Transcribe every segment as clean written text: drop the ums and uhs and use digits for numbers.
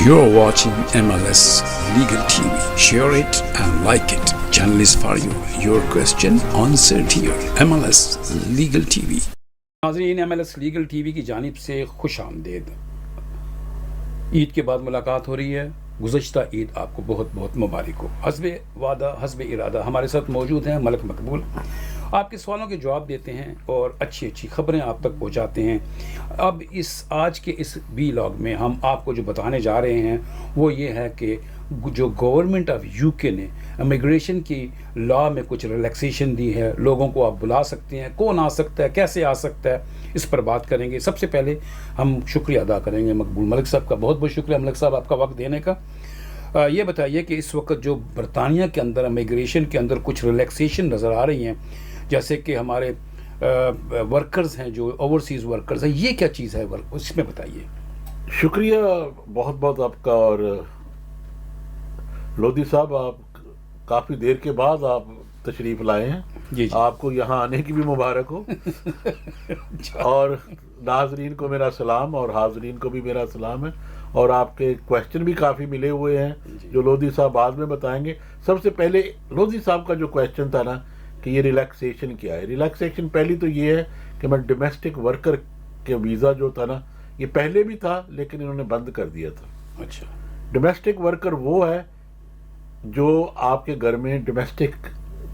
You're watching MLS Legal TV. Share it and like it. Channel is for you. Your question answered here. MLS Legal TV. नाज़रीन MLS legal TV की जानिब से खुश आमदेद। ईद के बाद मुलाकात हो रही है। गुज़श्ता ईद आपको बहुत बहुत मुबारक हो। हस्बे वादा हस्बे इरादा हमारे साथ मौजूद हैं मलक मकबूल, आपके सवालों के जवाब देते हैं और अच्छी अच्छी खबरें आप तक पहुंचाते हैं। अब आज के इस व्लॉग में हम आपको जो बताने जा रहे हैं वो ये है कि जो गवर्नमेंट ऑफ यूके ने इमिग्रेशन की लॉ में कुछ रिलैक्सेशन दी है, लोगों को आप बुला सकते हैं, कौन आ सकता है, कैसे आ सकता है, इस पर बात करेंगे। सबसे पहले हम शुक्रिया अदा करेंगे मकबूल मलिक साहब का। बहुत बहुत शुक्रिया मलिक साहब आपका वक्त देने का। ये बताइए कि इस वक्त जो बरतानिया के अंदर इमिग्रेशन के अंदर कुछ रिलैक्सेशन नज़र आ रही हैं, जैसे कि हमारे वर्कर्स हैं जो ओवरसीज़ वर्कर्स हैं, ये क्या चीज़ है उसमें बताइए। शुक्रिया बहुत बहुत आपका। और लोधी साहब, आप काफ़ी देर के बाद आप तशरीफ़ लाए हैं। जी। आपको यहाँ आने की भी मुबारक हो। और नाजरीन को मेरा सलाम और हाजरीन को भी मेरा सलाम है। और आपके क्वेश्चन भी काफ़ी मिले हुए हैं जो लोधी साहब बाद में बताएंगे। सबसे पहले लोधी साहब का जो क्वेश्चन था ना कि ये रिलैक्सेशन क्या है। रिलैक्सेशन पहली तो ये है कि मैं डोमेस्टिक वर्कर के वीज़ा जो था ना, ये पहले भी था लेकिन इन्होंने बंद कर दिया था। अच्छा। डोमेस्टिक वर्कर वो है जो आपके घर में डोमेस्टिक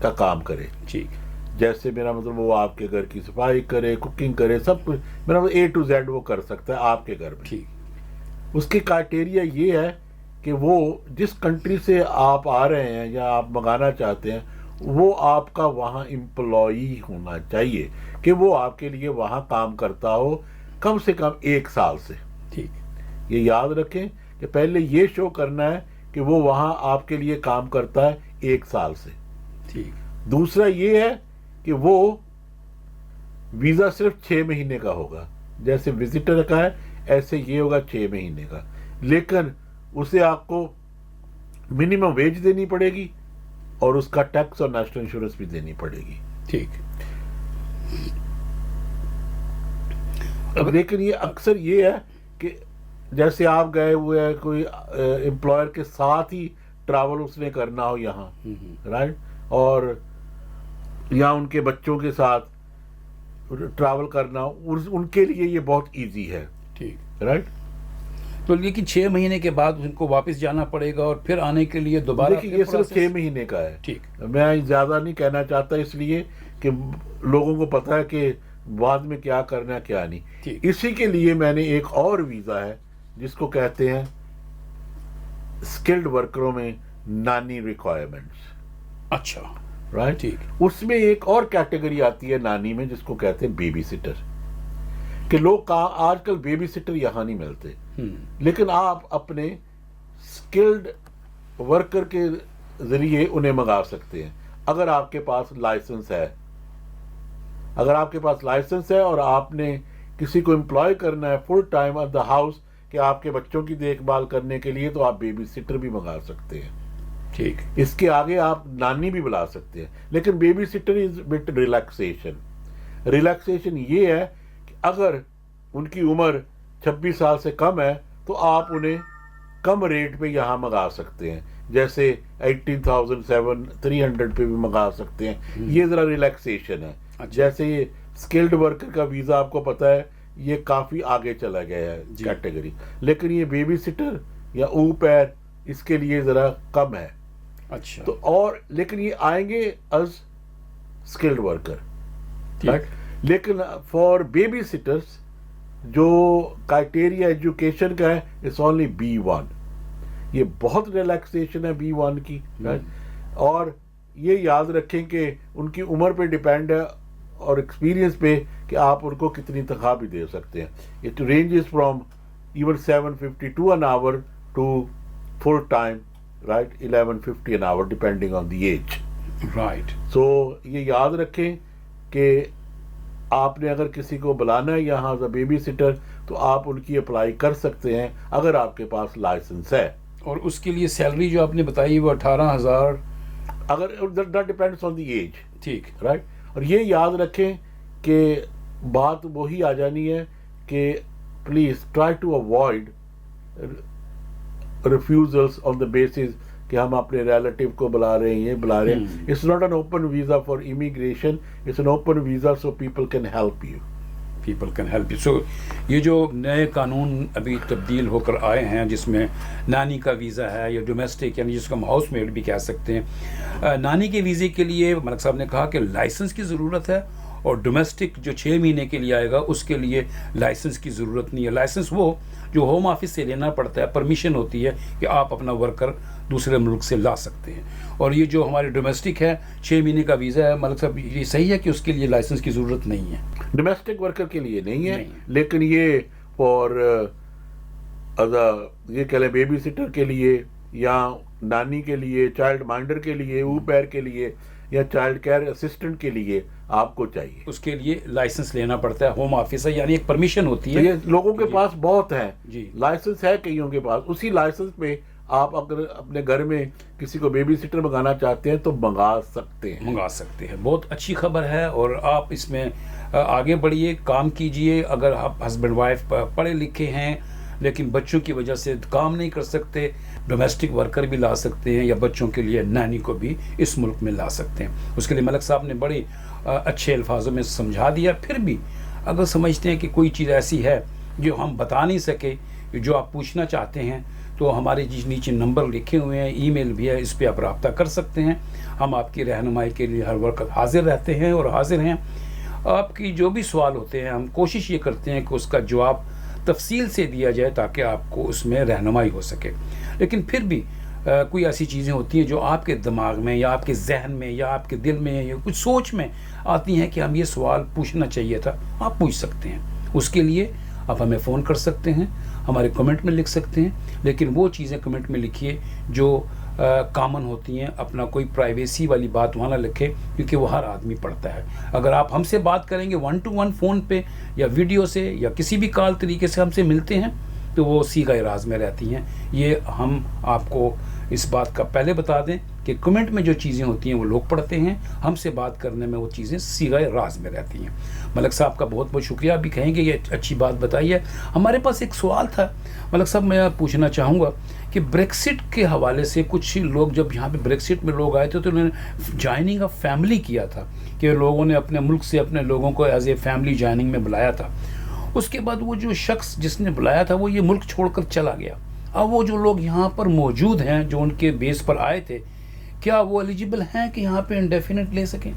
का काम करे। ठीक। जैसे मेरा मतलब वो आपके घर की सफाई करे, कुकिंग करे, सब कुछ मेरा मतलब A to Z वो कर सकता है आपके घर में। ठीक। उसकी क्राइटेरिया ये है कि वो जिस कंट्री से आप आ रहे हैं या आप मंगाना चाहते हैं वो आपका वहाँ एम्प्लॉई होना चाहिए, कि वो आपके लिए वहाँ काम करता हो कम से कम 1 साल से। ठीक। ये याद रखें कि पहले ये शो करना है कि वो वहाँ आपके लिए काम करता है 1 साल से। ठीक। दूसरा ये है कि वो वीज़ा सिर्फ 6 महीने का होगा। जैसे विजिटर का है ऐसे ये होगा 6 महीने का, लेकिन उसे आपको मिनिमम वेज देनी पड़ेगी और उसका टैक्स और नेशनल इंश्योरेंस भी देनी पड़ेगी। ठीक। अब लेकिन ये अक्सर ये है कि जैसे आप गए हुए हैं कोई एम्प्लॉयर के साथ ही ट्रैवल उसने करना हो यहाँ, राइट, और या उनके बच्चों के साथ ट्रैवल करना हो, उनके लिए ये बहुत इजी है। ठीक। राइट। तो लेकिन 6 महीने के बाद उनको वापस जाना पड़ेगा और फिर आने के लिए दोबारा। देखिए ये सिर्फ 6 महीने का है। ठीक। मैं ज़्यादा नहीं कहना चाहता इसलिए कि लोगों को पता है कि बाद में क्या करना है क्या नहीं। इसी के लिए मैंने एक और वीज़ा है जिसको कहते हैं स्किल्ड वर्करों में नानी रिक्वायरमेंट्स। अच्छा। राइट। ठीक। उसमें एक और कैटेगरी आती है नानी में जिसको कहते हैं बेबी सिटर, कि लोग आजकल बेबी सिटर यहाँ नहीं मिलते, लेकिन आप अपने स्किल्ड वर्कर के जरिए उन्हें मंगा सकते हैं अगर आपके पास लाइसेंस है। अगर आपके पास लाइसेंस है और आपने किसी को एम्प्लॉय करना है full time at the house कि आपके बच्चों की देखभाल करने के लिए, तो आप बेबी सिटर भी मंगा सकते हैं। ठीक। इसके आगे आप नानी भी बुला सकते हैं। लेकिन baby sitter is bit relaxation. Relaxation ये है कि अगर उनकी उम्र 26 साल से कम है तो आप उन्हें कम रेट पे यहाँ मंगा सकते हैं, जैसे 18,300 पे भी मंगा सकते हैं। ये ज़रा रिलैक्सेशन है। अच्छा। जैसे ये स्किल्ड वर्कर का वीज़ा आपको पता है ये काफ़ी आगे चला गया है कैटेगरी, लेकिन ये बेबी सिटर या पैर इसके लिए ज़रा कम है। अच्छा। तो और लेकिन ये आएंगे एज स्किल्ड वर्कर, राइट। लेकिन फॉर बेबी सिटर्स जो क्राइटेरिया एजुकेशन का है इट्स ओनली B1। ये बहुत रिलैक्सेशन है B1 की, राइट। और ये याद रखें कि उनकी उम्र पे डिपेंड है और एक्सपीरियंस पे कि आप उनको कितनी तनख्वाह भी दे सकते हैं। It ranges from even 752 an hour to full time, right, 1150 an hour depending on the age. Right. So ये याद रखें कि आपने अगर किसी को बुलाना है यहाँ एज अ बेबी सिटर तो आप उनकी अप्लाई कर सकते हैं अगर आपके पास लाइसेंस है। और उसके लिए सैलरी जो आपने बताई वो 18,000, अगर that depends on the age. ठीक। राइट। और ये याद रखें कि बात वही आ जानी है कि please try to avoid refusals on the basis کہ ہم اپنے ریلیٹیو کو بلا رہے ہیں, یہ بلا رہے ہیں. It's not an open visa for immigration, it's an open visa so people can help you. People can help you. So یہ جو نئے قانون ابھی تبدیل ہو کر آئے ہیں جس میں نانی کا ویزا ہے یا ڈومیسٹک یعنی جس کو ہم ہاؤس میڈ بھی کہہ سکتے ہیں, نانی کے ویزے کے لیے ملک صاحب نے کہا کہ لائسنس کی ضرورت ہے, اور ڈومیسٹک جو 6 مہینے کے لیے آئے گا اس کے لیے لائسنس کی ضرورت نہیں ہے. لائسنس وہ جو ہوم آفس سے لینا پڑتا ہے, پرمیشن ہوتی ہے کہ آپ اپنا ورکر دوسرے ملک سے لا سکتے ہیں. اور یہ جو ہمارے ڈومیسٹک ہے 6 مہینے کا ویزا ہے, ملک صاحب یہ صحیح ہے کہ اس کے لیے لائسنس کی ضرورت نہیں ہے؟ ڈومیسٹک ورکر کے لیے نہیں ہے, لیکن یہ فار یہ کہہ لیں بیبی سٹر کے لیے یا نانی کے لیے, چائلڈ مائنڈر کے لیے, او پیر کے لیے یا چائلڈ کیئر اسسٹنٹ کے لیے آپ کو چاہیے. اس کے لیے لائسنس لینا پڑتا ہے, ہوم آفس ہے یعنی ایک پرمیشن ہوتی ہے. یہ لوگوں کے پاس بہت ہے جی, لائسنس ہے کئیوں کے پاس. اسی لائسنس پہ آپ اگر اپنے گھر میں کسی کو بیبی سٹر منگانا چاہتے ہیں تو منگا سکتے ہیں. بہت اچھی خبر ہے, اور آپ اس میں آگے بڑھیے, کام کیجئے. اگر آپ ہسبینڈ وائف پڑھے لکھے ہیں لیکن بچوں کی وجہ سے کام نہیں کر سکتے, ڈومیسٹک ورکر بھی لا سکتے ہیں, یا بچوں کے لیے نانی کو بھی اس ملک میں لا سکتے ہیں. اس کے لیے ملک صاحب نے بڑے اچھے الفاظوں میں سمجھا دیا. پھر بھی اگر سمجھتے ہیں کہ کوئی چیز ایسی ہے جو ہم بتا نہیں سکے, جو آپ پوچھنا چاہتے ہیں, تو ہمارے نیچے نمبر لکھے ہوئے ہیں, ای میل بھی ہے, اس پہ آپ رابطہ کر سکتے ہیں. ہم آپ کی رہنمائی کے لیے ہر وقت حاضر رہتے ہیں اور حاضر ہیں. آپ کی جو بھی سوال ہوتے ہیں ہم کوشش یہ کرتے ہیں کہ اس کا جواب تفصیل سے دیا جائے تاکہ آپ کو اس میں رہنمائی ہو سکے. لیکن پھر بھی کوئی ایسی چیزیں ہوتی ہیں جو آپ کے دماغ میں یا آپ کے ذہن میں یا آپ کے دل میں یا کچھ سوچ میں آتی ہیں کہ ہم یہ سوال پوچھنا چاہیے تھا, آپ پوچھ سکتے ہیں. اس کے لیے آپ ہمیں فون کر سکتے ہیں, ہمارے کمنٹ میں لکھ سکتے ہیں, لیکن وہ چیزیں کمنٹ میں لکھیے جو کامن ہوتی ہیں. اپنا کوئی پرائیویسی والی بات وہاں نہ لکھے, کیونکہ وہ ہر آدمی پڑھتا ہے. اگر آپ ہم سے بات کریں گے 1 to 1 فون پہ یا ویڈیو سے یا کسی بھی کال طریقے سے ہم سے ملتے ہیں, تو وہ صیغہ راز میں رہتی ہیں. یہ ہم آپ کو اس بات کا پہلے بتا دیں کہ کمنٹ میں جو چیزیں ہوتی ہیں وہ لوگ پڑھتے ہیں, ہم سے بات کرنے میں وہ چیزیں صیغہ راز میں رہتی ہیں. ملک صاحب کا بہت بہت شکریہ. ابھی کہیں گے یہ اچھی بات بتائی ہے. ہمارے پاس ایک سوال تھا ملک صاحب, میں پوچھنا چاہوں گا کہ بریکسٹ کے حوالے سے کچھ لوگ جب یہاں پہ بریکسٹ میں لوگ آئے تھے تو انہوں نے جوائننگ آف فیملی کیا تھا, کہ لوگوں نے اپنے ملک سے اپنے لوگوں کو ایز اے فیملی جوائننگ میں بلایا تھا. اس کے بعد وہ جو شخص جس نے بلایا تھا وہ یہ ملک چھوڑ کر چلا گیا. اب وہ جو لوگ یہاں پر موجود ہیں جو ان کے بیس پر آئے تھے, کیا وہ ایلیجیبل ہیں کہ یہاں پہ انڈیفینٹ لے سکیں؟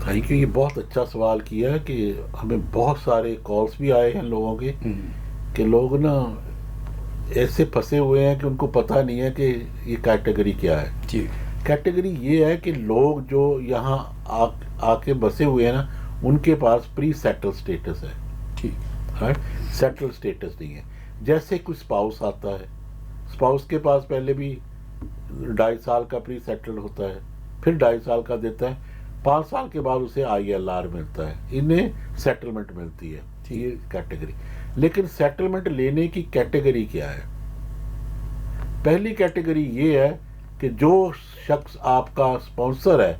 تھینک یو, یہ بہت اچھا سوال کیا ہے. کہ ہمیں بہت سارے کالس بھی آئے ہیں لوگوں کے کہ لوگ نا ایسے پھنسے ہوئے ہیں کہ ان کو پتہ نہیں ہے کہ یہ کیٹیگری کیا ہے. جی, کیٹیگری یہ ہے کہ لوگ جو یہاں آ کے بسے ہوئے ہیں نا, ان کے پاس پری سیٹل سٹیٹس ہے. ٹھیک, سیٹل سٹیٹس نہیں ہے. جیسے کوئی اسپاؤس آتا ہے, اسپاؤس کے پاس پہلے بھی 2.5 سال کا پری سیٹل ہوتا ہے, پھر 2.5 سال کا دیتا ہے, 5 سال کے بعد اسے ILR ملتا ہے, انہیں سیٹلمنٹ ملتی ہے. یہ کیٹیگری. لیکن سیٹلمنٹ لینے کی کیٹیگری کیا ہے؟ پہلی کیٹیگری یہ ہے کہ جو شخص آپ کا اسپانسر ہے,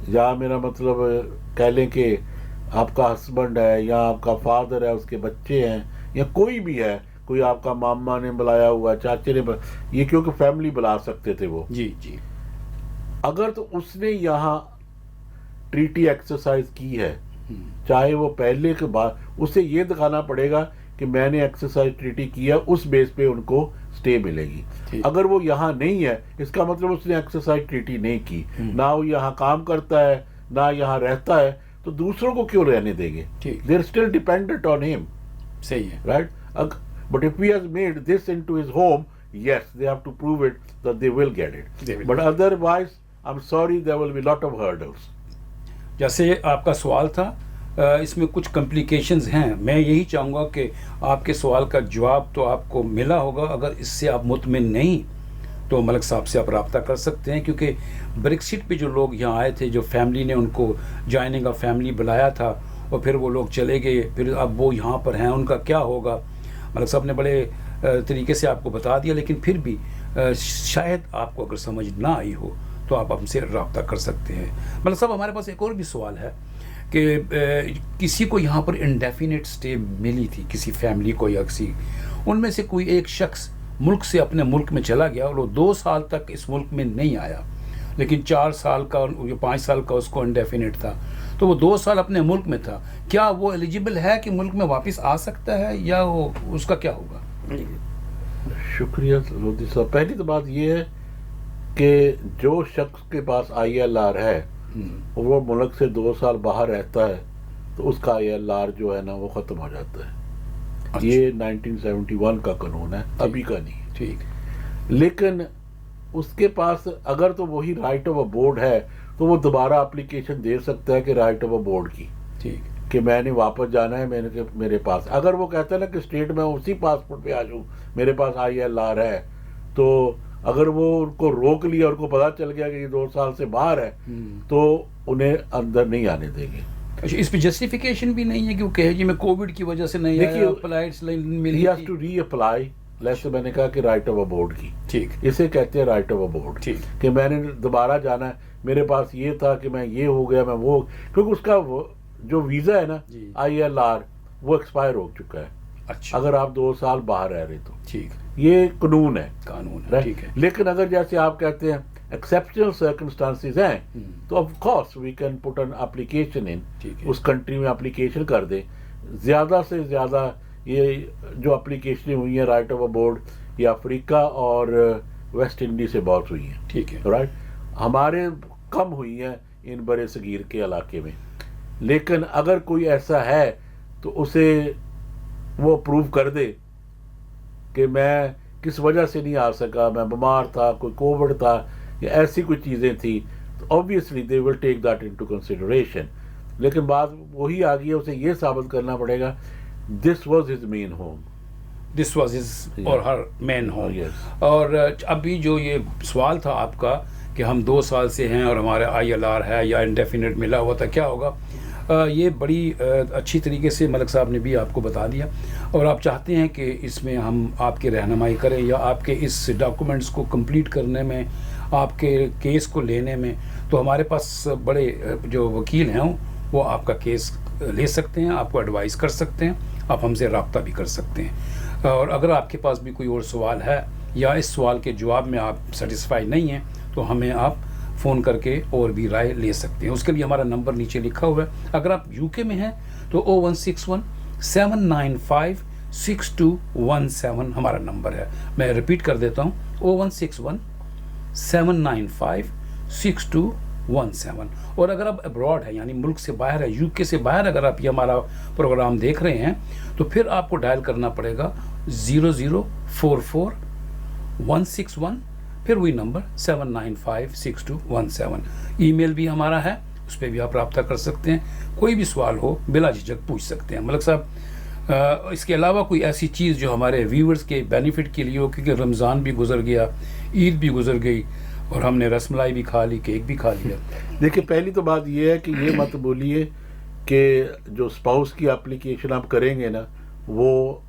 یا میرا مطلب کہہ لیں کہ آپ کا ہسبینڈ ہے یا آپ کا فادر ہے, اس کے بچے ہیں یا کوئی بھی ہے, کوئی آپ کا ماما نے بلایا ہوا, چاچے نے یہ کیونکہ فیملی بلا سکتے تھے وہ. جی جی, اگر تو اس نے یہاں ٹریٹی ایکسرسائز کی ہے, چاہے وہ پہلے کے بعد, اسے یہ دکھانا پڑے گا کہ میں نے ایکسرسائز ٹریٹی کیا, اس بیس پہ ان کو سٹے ملے گی. اگر وہ یہاں نہیں ہے, اس کا مطلب اس نے ایکسرسائز ٹریٹی نہیں کی, نہ وہ یہاں کام کرتا ہے نہ یہاں رہتا ہے, تو دوسروں کو کیوں رہنے دیں گے؟ They are still dependent on ہم. صحیح ہے, right. But if he has made this into his home, yes, they have to prove it that they will get it. But otherwise, I'm sorry, there will be lot of hurdles. جیسے آپ کا سوال تھا, اس میں کچھ complications ہیں. میں یہی چاہوں گا کہ آپ کے سوال کا جواب تو آپ کو ملا ہوگا. اگر اس سے آپ مطمئن نہیں تو ملک صاحب سے آپ رابطہ کر سکتے ہیں, کیونکہ بریکسٹ پہ جو لوگ یہاں آئے تھے, جو فیملی نے ان کو جوائننگ آف فیملی بلایا تھا اور پھر وہ لوگ چلے گئے, پھر اب وہ یہاں پر ہیں, ان کا کیا ہوگا؟ ملک صاحب نے بڑے طریقے سے آپ کو بتا دیا. لیکن پھر بھی شاید آپ کو اگر سمجھ نہ آئی ہو تو آپ ہم سے رابطہ کر سکتے ہیں. ملک صاحب, ہمارے پاس ایک اور بھی سوال ہے کہ کسی کو یہاں پر انڈیفینٹ سٹے ملی تھی, کسی فیملی کو یا کسی, ان میں سے کوئی ایک شخص मुल्क से अपने मुल्क में चला गया और वो 2 साल तक इस मुल्क में नहीं आया, लेकिन 4 साल का, 5 साल का उसको इंडेफिनिट था, तो वो 2 साल अपने मुल्क में था, क्या वो एलिजिबल है कि मुल्क में वापस आ सकता है या वो उसका क्या होगा? शुक्रिया लोधी साहब। पहली तो बात ये है कि जो शख्स के पास ILR है और वो मुल्क से 2 साल बाहर रहता है तो उसका ILR जो है ना वो ख़त्म हो जाता है। अच्छा। ये 1971 का कानून है, अभी का नहीं है। ठीक। लेकिन उसके पास अगर तो वही राइट ऑफ अबोर्ड है तो वो दोबारा एप्लीकेशन दे सकता है कि राइट ऑफ अबोर्ड की, ठीक, कि मैंने वापस जाना है, मेरे पास, अगर वो कहता है ना कि स्टेट में उसी पासपोर्ट पे आ जाऊँ, मेरे पास ILR है, तो अगर वो उनको रोक लिया और उनको पता चल गया कि ये 2 साल से बाहर है तो उन्हें अंदर नहीं आने देंगे। अच्छा, इस पे जस्टिफिकेशन भी नहीं है कि वो कहे जी मैं कोविड की वजह से नहीं आया, फ्लाइट्स मिली ही हैज टू रीअप्लाई, जैसे मैंने कहा कि राइट ऑफ अबोर्ड की, ठीक, इसे कहते हैं राइट ऑफ अबोर्ड, ठीक, कि मैंने दोबारा जाना है, मेरे पास ये था कि मैं ये हो गया, मैं वो, क्योंकि उसका जो वीज़ा है ना ILR वो एक्सपायर हो चुका है। अच्छा, अगर आप 2 साल बाहर रह रहे तो ठीक, ये कानून है, ठीक है। लेकिन अगर जैसे आप कहते हैं एक्सेप्शनल सर्कमस्टांसेस हैं तो of course we can put an application in, उस कंट्री में एप्लीकेशन कर दें। ज़्यादा से ज़्यादा ये जो एप्लीकेशनें हुई हैं राइट ऑफ अबोर्ड ये अफ्रीका और वेस्ट इंडीज से बहुत हुई हैं, ठीक है, राइट, हमारे कम हुई हैं इन बड़े सगीर के इलाके में। लेकिन अगर कोई ऐसा है तो उसे वो प्रूव कर दे कि मैं किस वजह से नहीं आ सका, मैं बीमार था, कोई कोविड था या ऐसी कोई चीज़ें थी, तो obviously they will take that into consideration. लेकिन बात वही आ गई है, उसे ये साबित करना पड़ेगा this was his main home, this was his और हर मेन होम। Yes. और अभी जो ये सवाल था आपका कि हम 2 साल से हैं और हमारे ILR है या इंडेफिनिट मिला हुआ था, क्या होगा, ये बड़ी अच्छी तरीके से मलिक साहब ने भी आपको बता दिया। और आप चाहते हैं कि इसमें हम आपकी रहनुमाई करें या आपके इस डॉक्यूमेंट्स को कंप्लीट करने में, आपके केस को लेने में, तो हमारे पास बड़े जो वकील हैं वो आपका केस ले सकते हैं, आपको एडवाइस कर सकते हैं, आप हमसे रब्ता भी कर सकते हैं। और अगर आपके पास भी कोई और सवाल है या इस सवाल के जवाब में आप सेटिस्फाई नहीं हैं तो हमें आप फ़ोन करके और भी राय ले सकते हैं। उसके लिए हमारा नंबर नीचे लिखा हुआ है। अगर आप UK में हैं तो 0161 795 6217 हमारा नंबर है। मैं रिपीट कर देता हूँ, 0161 795 6217। और अगर आप अब्रॉड है यानी मुल्क से बाहर है, UK से बाहर अगर आप ये हमारा प्रोग्राम देख रहे हैं तो फिर आपको डायल करना पड़ेगा 0044 161 फिर वही नंबर 7956217। ईमेल भी हमारा है, उस पर भी आप रब्ता कर सकते हैं, कोई भी सवाल हो बिला झिझक पूछ सकते हैं। मलिक साहब, इसके अलावा कोई ऐसी चीज़ जो हमारे व्यूवर्स के बेनिफिट के लिए हो, क्योंकि रमज़ान भी गुजर गया, ईद भी गुजर गई और हमने रसमलाई भी खा ली, केक भी खा लिया। देखिए, पहली तो बात ये है कि ये मत बोलिए कि जो स्पाउस की एप्लीकेशन आप करेंगे ना वो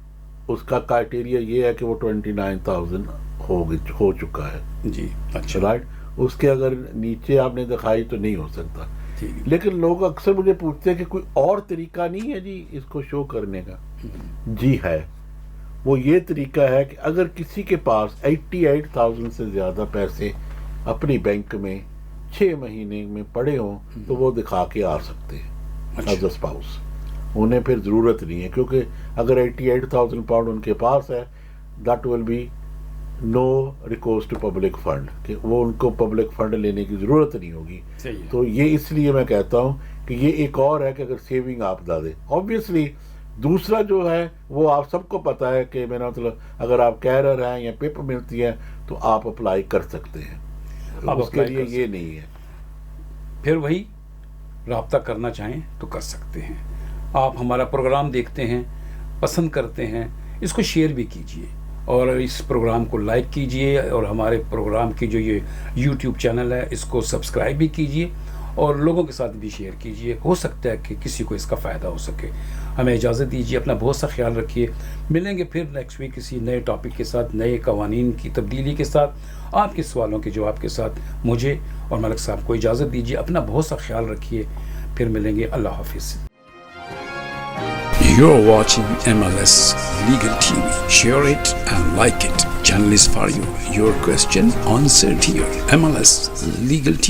उसका क्राइटेरिया ये है कि वो 29,000 हो चुका है जी। अच्छा, राइट, उसके अगर नीचे आपने दिखाई तो नहीं हो सकता। ठीक। लेकिन लोग अक्सर मुझे पूछते हैं कि कोई और तरीका नहीं है जी इसको शो करने का। जी है, वो ये तरीका है कि अगर किसी के पास 88,000 से ज़्यादा पैसे अपनी बैंक में 6 महीने में पड़े हों तो वो दिखा के आ सकते हैं एज अ स्पाउस। उन्हें फिर ज़रूरत नहीं है, क्योंकि अगर 88,000 पाउंड उनके पास है that will be no recourse to public fund, कि वो उनको पब्लिक फंड लेने की ज़रूरत नहीं होगी। तो ये इसलिए मैं कहता हूँ कि ये एक और है कि अगर सेविंग आप डालें। ऑब्वियसली दूसरा जो है वो आप सबको पता है कि मेरा मतलब अगर आप कैरियर हैं या पिप मिलती है तो आप अप्लाई कर सकते हैं, उसके लिए ये नहीं है। फिर वही रब्ता करना चाहें तो कर सकते हैं। आप हमारा प्रोग्राम देखते हैं, पसंद करते हैं, इसको शेयर भी कीजिए और इस प्रोग्राम को लाइक कीजिए और हमारे प्रोग्राम की जो ये YouTube चैनल है इसको सब्सक्राइब भी कीजिए और लोगों के साथ भी शेयर कीजिए। हो सकता है कि किसी को इसका फ़ायदा हो सके। हमें इजाज़त दीजिए, अपना बहुत सा ख्याल रखिए। मिलेंगे फिर नेक्स्ट वीक किसी नए टॉपिक के साथ, नए कवानीन की तब्दीली के साथ, आपके सवालों के जवाब के साथ। मुझे और मलिक साहब को इजाज़त दीजिए, अपना बहुत सा ख्याल रखिए। फिर मिलेंगे, अल्लाह हाफिज़। You're watching MLS Legal TV. Share it and like it. Channel is for you. Your question answered here. MLS Legal TV.